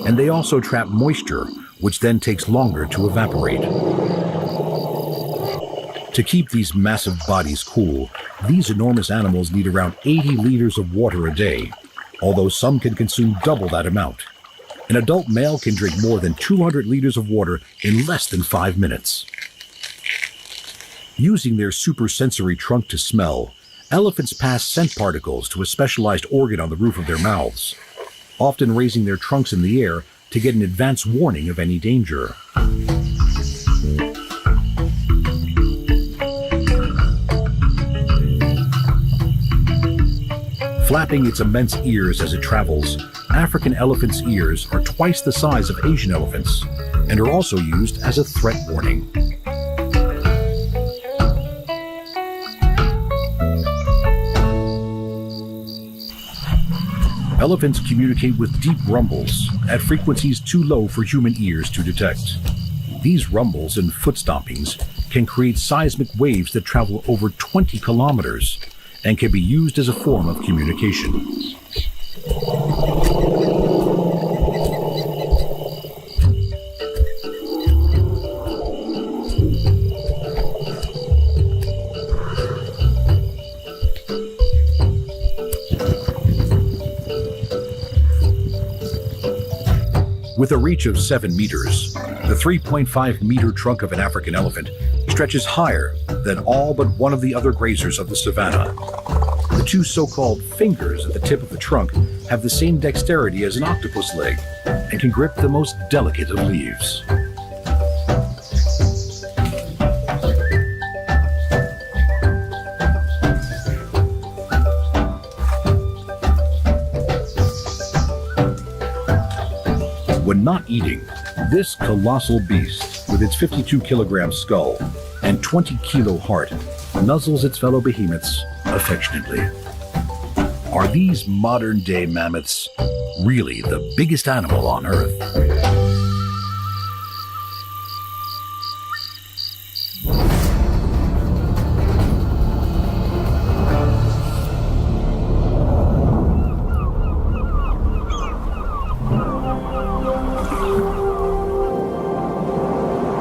And they also trap moisture, which then takes longer to evaporate. To keep these massive bodies cool, these enormous animals need around 80 liters of water a day, although some can consume double that amount. An adult male can drink more than 200 liters of water in less than 5 minutes. Using their supersensory trunk to smell, elephants pass scent particles to a specialized organ on the roof of their mouths, often raising their trunks in the air to get an advance warning of any danger. Flapping its immense ears as it travels, African elephants' ears are twice the size of Asian elephants and are also used as a threat warning. Elephants communicate with deep rumbles at frequencies too low for human ears to detect. These rumbles and foot stompings can create seismic waves that travel over 20 kilometers and can be used as a form of communication. With a reach of 7 meters, the 3.5-meter trunk of an African elephant stretches higher than all but one of the other grazers of the savanna. The two so-called fingers at the tip of the trunk have the same dexterity as an octopus leg and can grip the most delicate of leaves. When not eating, this colossal beast, with its 52-kilogram skull and 20-kilo heart, nuzzles its fellow behemoths affectionately. Are these modern-day mammoths really the biggest animal on Earth?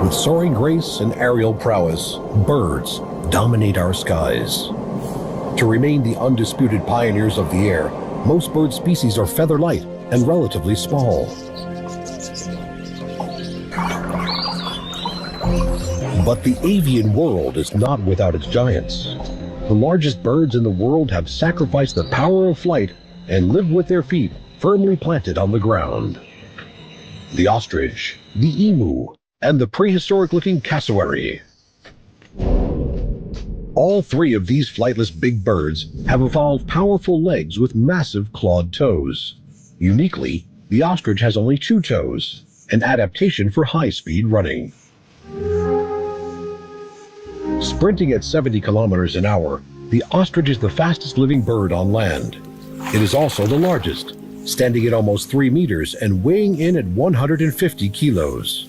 With soaring grace and aerial prowess, birds dominate our skies. To remain the undisputed pioneers of the air, most bird species are feather-light and relatively small. But the avian world is not without its giants. The largest birds in the world have sacrificed the power of flight and live with their feet firmly planted on the ground. The ostrich, the emu, and the prehistoric-looking cassowary. All three of these flightless big birds have evolved powerful legs with massive clawed toes. Uniquely, the ostrich has only 2 toes, an adaptation for high-speed running. Sprinting at 70 kilometers an hour, the ostrich is the fastest living bird on land. It is also the largest, standing at almost 3 meters and weighing in at 150 kilos.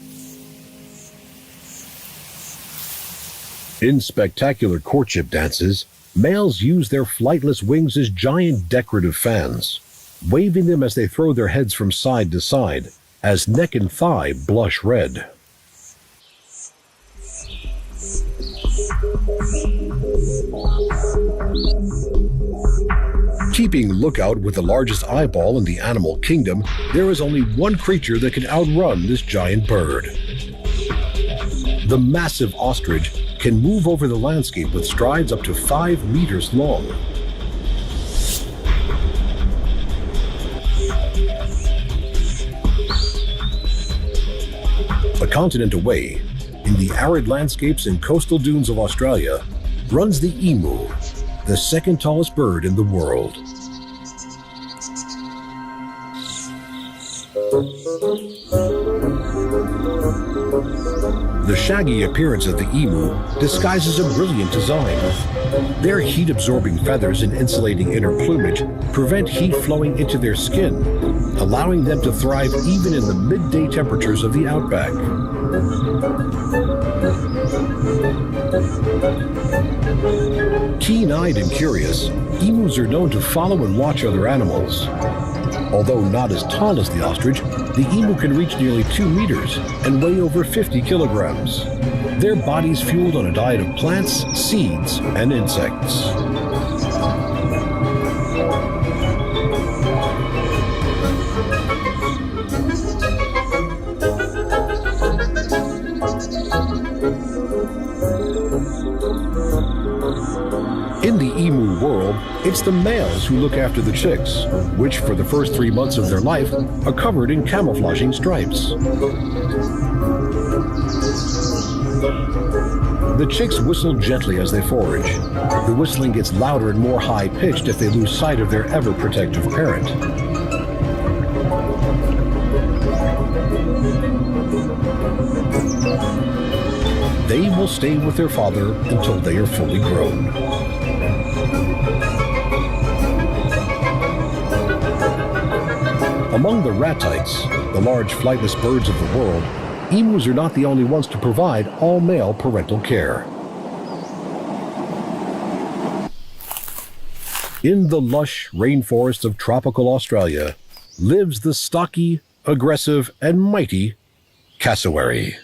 In spectacular courtship dances, males use their flightless wings as giant decorative fans, waving them as they throw their heads from side to side, as neck and thigh blush red. Keeping lookout with the largest eyeball in the animal kingdom, there is only one creature that can outrun this giant bird. The massive ostrich can move over the landscape with strides up to 5 meters long. A continent away, in the arid landscapes and coastal dunes of Australia, runs the emu, the second tallest bird in the world. The shaggy appearance of the emu disguises a brilliant design. Their heat-absorbing feathers and insulating inner plumage prevent heat flowing into their skin, allowing them to thrive even in the midday temperatures of the outback. Keen Keen-eyed and curious, emus are known to follow and watch other animals. Although not as tall as the ostrich, the emu can reach nearly 2 meters and weigh over 50 kilograms. Their bodies fueled on a diet of plants, seeds, and insects. In the emu world, it's the males who look after the chicks, which for the first 3 months of their life are covered in camouflaging stripes. The chicks whistle gently as they forage. The whistling gets louder and more high-pitched if they lose sight of their ever-protective parent. They will stay with their father until they are fully grown. Among the ratites, the large flightless birds of the world, emus are not the only ones to provide all-male parental care. In the lush rainforests of tropical Australia lives the stocky, aggressive, and mighty cassowary.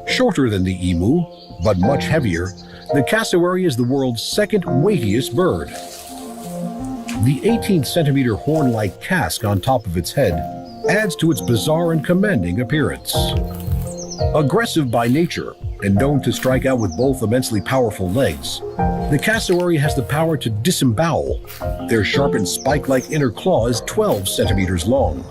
Shorter than the emu, but much heavier, the cassowary is the world's second weightiest bird. The 18-centimeter horn-like casque on top of its head adds to its bizarre and commanding appearance. Aggressive by nature and known to strike out with both immensely powerful legs, the cassowary has the power to disembowel. Their sharpened spike-like inner claw is 12 centimeters long.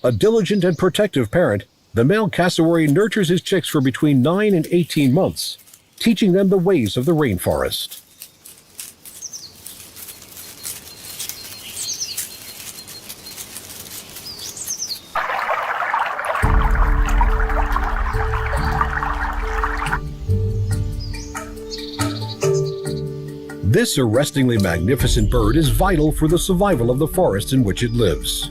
A diligent and protective parent, the male cassowary nurtures his chicks for between 9 and 18 months, teaching them the ways of the rainforest. This arrestingly magnificent bird is vital for the survival of the forests in which it lives.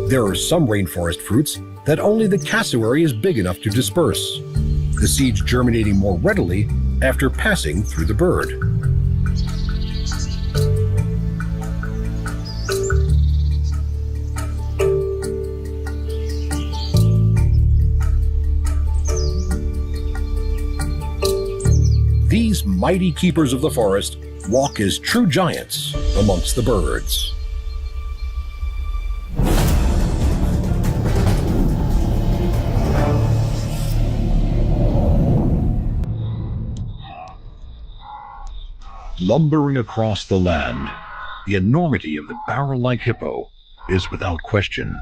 There are some rainforest fruits that only the cassowary is big enough to disperse, the seeds germinating more readily after passing through the bird. These mighty keepers of the forest walk as true giants amongst the birds. Lumbering across the land, the enormity of the barrel-like hippo is without question.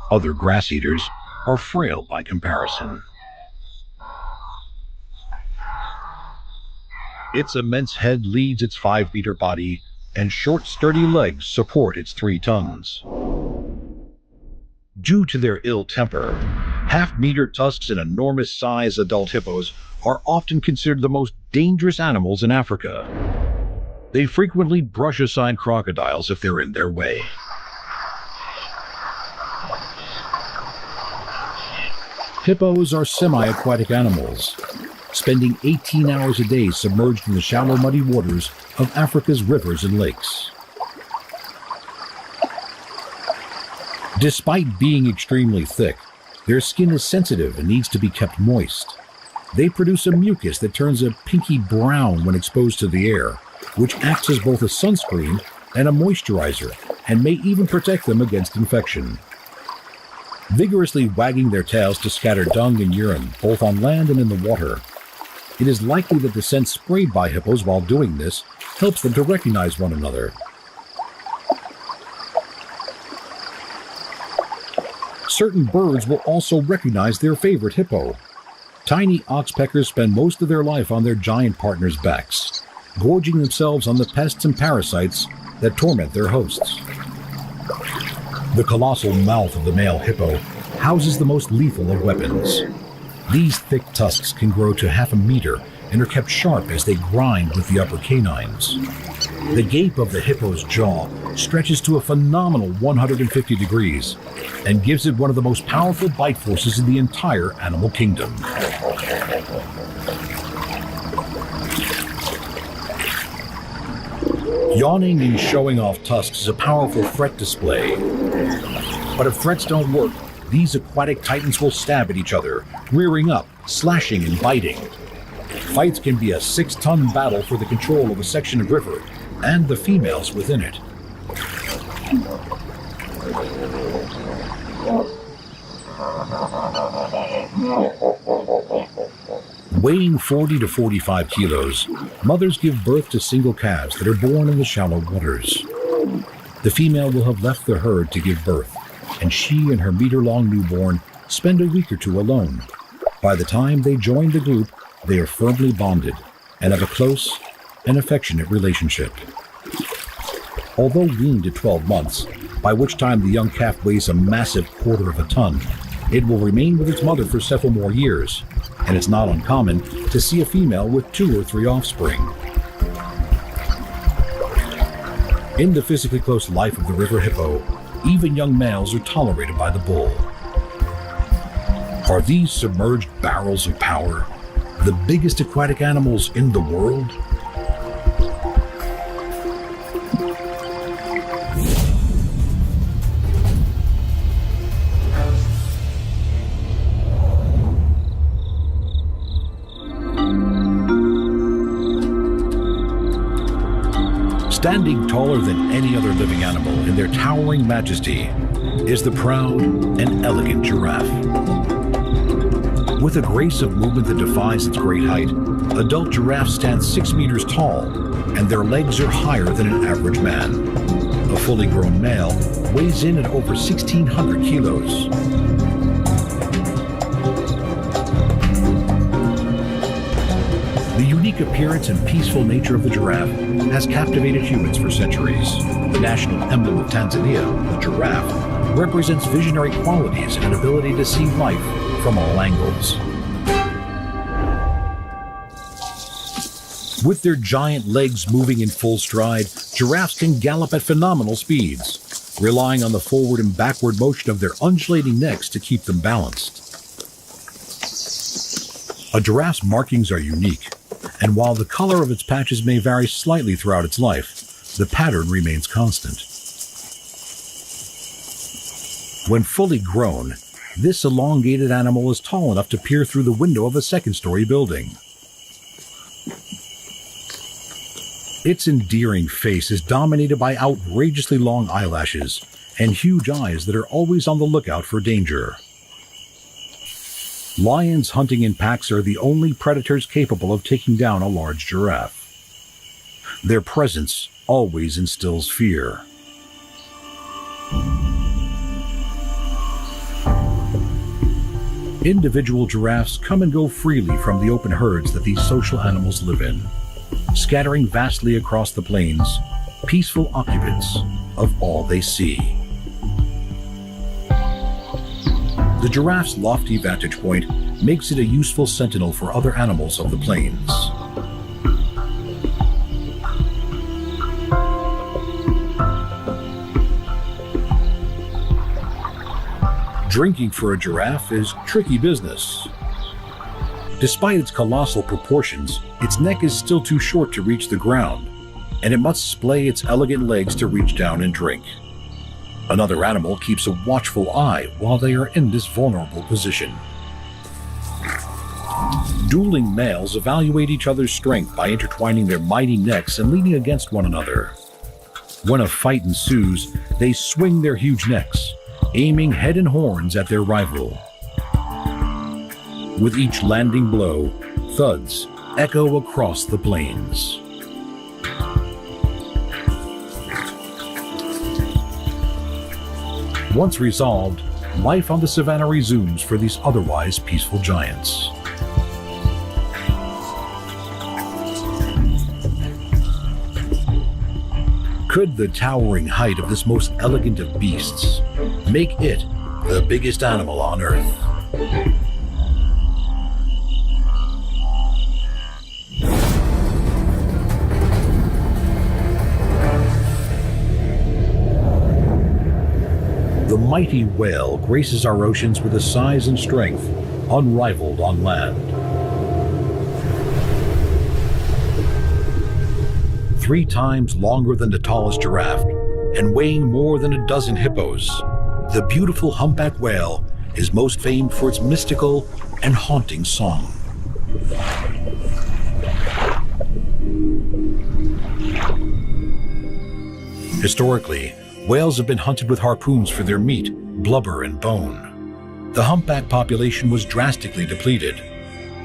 Other grass eaters are frail by comparison. Its immense head leads its 5-meter body, and short, sturdy legs support its 3 tons. Due to their ill temper, half-meter tusks and enormous-sized adult hippos are often considered the most dangerous animals in Africa. They frequently brush aside crocodiles if they're in their way. Hippos are semi-aquatic animals, spending 18 hours a day submerged in the shallow, muddy waters of Africa's rivers and lakes. Despite being extremely thick, their skin is sensitive and needs to be kept moist. They produce a mucus that turns a pinky brown when exposed to the air, which acts as both a sunscreen and a moisturizer, and may even protect them against infection. Vigorously wagging their tails to scatter dung and urine, both on land and in the water, it is likely that the scent sprayed by hippos while doing this helps them to recognize one another. Certain birds will also recognize their favorite hippo. Tiny oxpeckers spend most of their life on their giant partners' backs, gorging themselves on the pests and parasites that torment their hosts. The colossal mouth of the male hippo houses the most lethal of weapons. These thick tusks can grow to half a meter and are kept sharp as they grind with the upper canines. The gape of the hippo's jaw stretches to a phenomenal 150 degrees and gives it one of the most powerful bite forces in the entire animal kingdom. Yawning and showing off tusks is a powerful threat display. But if threats don't work, these aquatic titans will stab at each other, rearing up, slashing and biting. Fights can be a 6-ton battle for the control of a section of river and the females within it. Weighing 40 to 45 kilos, mothers give birth to single calves that are born in the shallow waters. The female will have left the herd to give birth, and she and her meter-long newborn spend a week or two alone. By the time they join the group, they are firmly bonded and have a close and affectionate relationship. Although weaned at 12 months, by which time the young calf weighs a massive quarter of a ton, it will remain with its mother for several more years, and it's not uncommon to see a female with 2 or 3 offspring. In the physically close life of the river hippo, even young males are tolerated by the bull. Are these submerged barrels of power the biggest aquatic animals in the world? Standing taller than any other living animal in their towering majesty is the proud and elegant giraffe. With a grace of movement that defies its great height, adult giraffes stand 6 meters tall, and their legs are higher than an average man. A fully grown male weighs in at over 1,600 kilos. The unique appearance and peaceful nature of the giraffe has captivated humans for centuries. The national emblem of Tanzania, the giraffe, represents visionary qualities and an ability to see life from all angles. With their giant legs moving in full stride, giraffes can gallop at phenomenal speeds, relying on the forward and backward motion of their undulating necks to keep them balanced. A giraffe's markings are unique, and while the color of its patches may vary slightly throughout its life, the pattern remains constant. When fully grown, this elongated animal is tall enough to peer through the window of a second-story building. Its endearing face is dominated by outrageously long eyelashes and huge eyes that are always on the lookout for danger. Lions hunting in packs are the only predators capable of taking down a large giraffe. Their presence always instills fear. Individual giraffes come and go freely from the open herds that these social animals live in, scattering vastly across the plains, peaceful occupants of all they see. The giraffe's lofty vantage point makes it a useful sentinel for other animals of the plains. Drinking for a giraffe is tricky business. Despite its colossal proportions, its neck is still too short to reach the ground, and it must splay its elegant legs to reach down and drink. Another animal keeps a watchful eye while they are in this vulnerable position. Dueling males evaluate each other's strength by intertwining their mighty necks and leaning against one another. When a fight ensues, they swing their huge necks, aiming head and horns at their rival. With each landing blow, thuds echo across the plains. Once resolved, life on the savannah resumes for these otherwise peaceful giants. Could the towering height of this most elegant of beasts make it the biggest animal on Earth. The mighty whale graces our oceans with a size and strength unrivaled on land. 3 times longer than the tallest giraffe and weighing more than a dozen hippos, the beautiful humpback whale is most famed for its mystical and haunting song. Historically, whales have been hunted with harpoons for their meat, blubber, and bone. The humpback population was drastically depleted.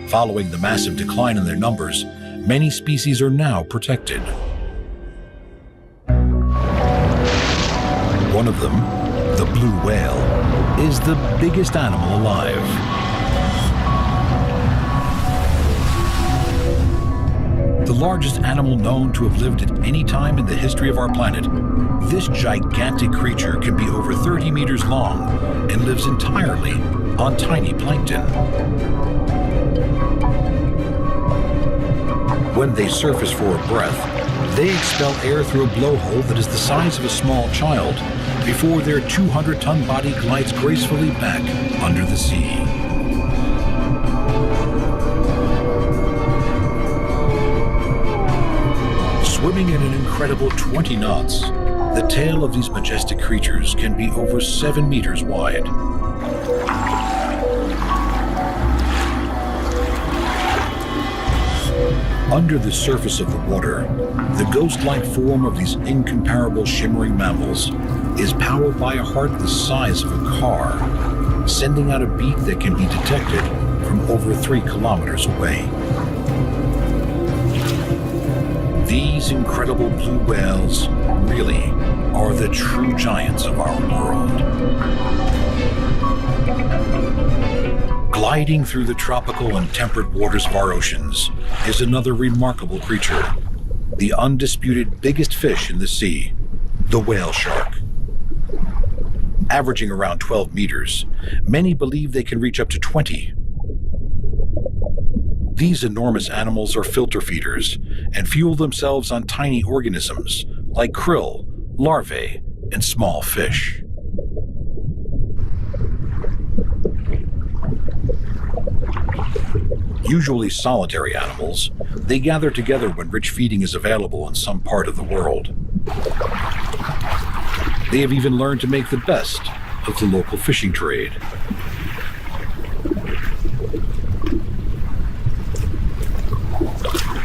Following the massive decline in their numbers, many species are now protected. One of them, the blue whale, is the biggest animal alive. The largest animal known to have lived at any time in the history of our planet, this gigantic creature can be over 30 meters long and lives entirely on tiny plankton. When they surface for a breath, they expel air through a blowhole that is the size of a small child before their 200-ton body glides gracefully back under the sea. Swimming at an incredible 20 knots, the tail of these majestic creatures can be over 7 meters wide. Under the surface of the water, the ghost-like form of these incomparable shimmering mammals is powered by a heart the size of a car, sending out a beat that can be detected from over 3 kilometers away. These incredible blue whales really are the true giants of our world. Gliding through the tropical and temperate waters of our oceans is another remarkable creature, the undisputed biggest fish in the sea, the whale shark. Averaging around 12 meters, many believe they can reach up to 20. These enormous animals are filter feeders and fuel themselves on tiny organisms like krill, larvae, and small fish. Usually solitary animals, they gather together when rich feeding is available in some part of the world. They have even learned to make the best of the local fishing trade.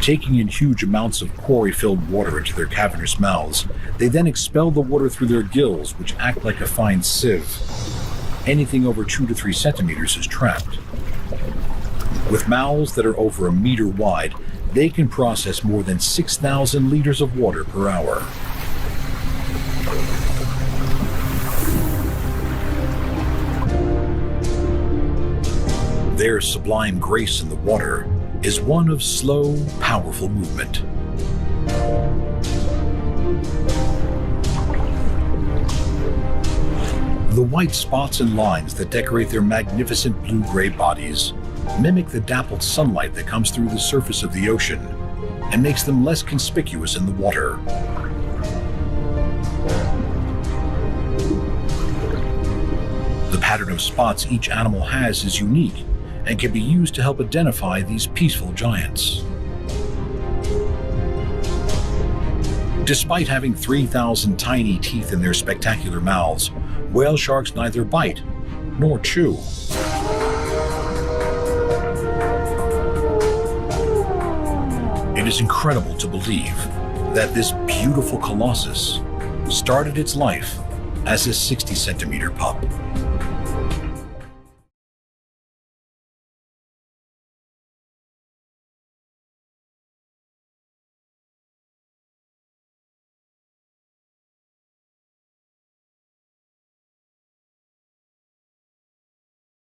Taking in huge amounts of quarry-filled water into their cavernous mouths, they then expel the water through their gills, which act like a fine sieve. Anything over 2 to 3 centimeters is trapped. With mouths that are over 1 meter wide, they can process more than 6,000 liters of water per hour. Their sublime grace in the water is one of slow, powerful movement. The white spots and lines that decorate their magnificent blue-gray bodies mimic the dappled sunlight that comes through the surface of the ocean and makes them less conspicuous in the water. The pattern of spots each animal has is unique and can be used to help identify these peaceful giants. Despite having 3,000 tiny teeth in their spectacular mouths, whale sharks neither bite nor chew. It is incredible to believe that this beautiful colossus started its life as a 60-centimeter pup.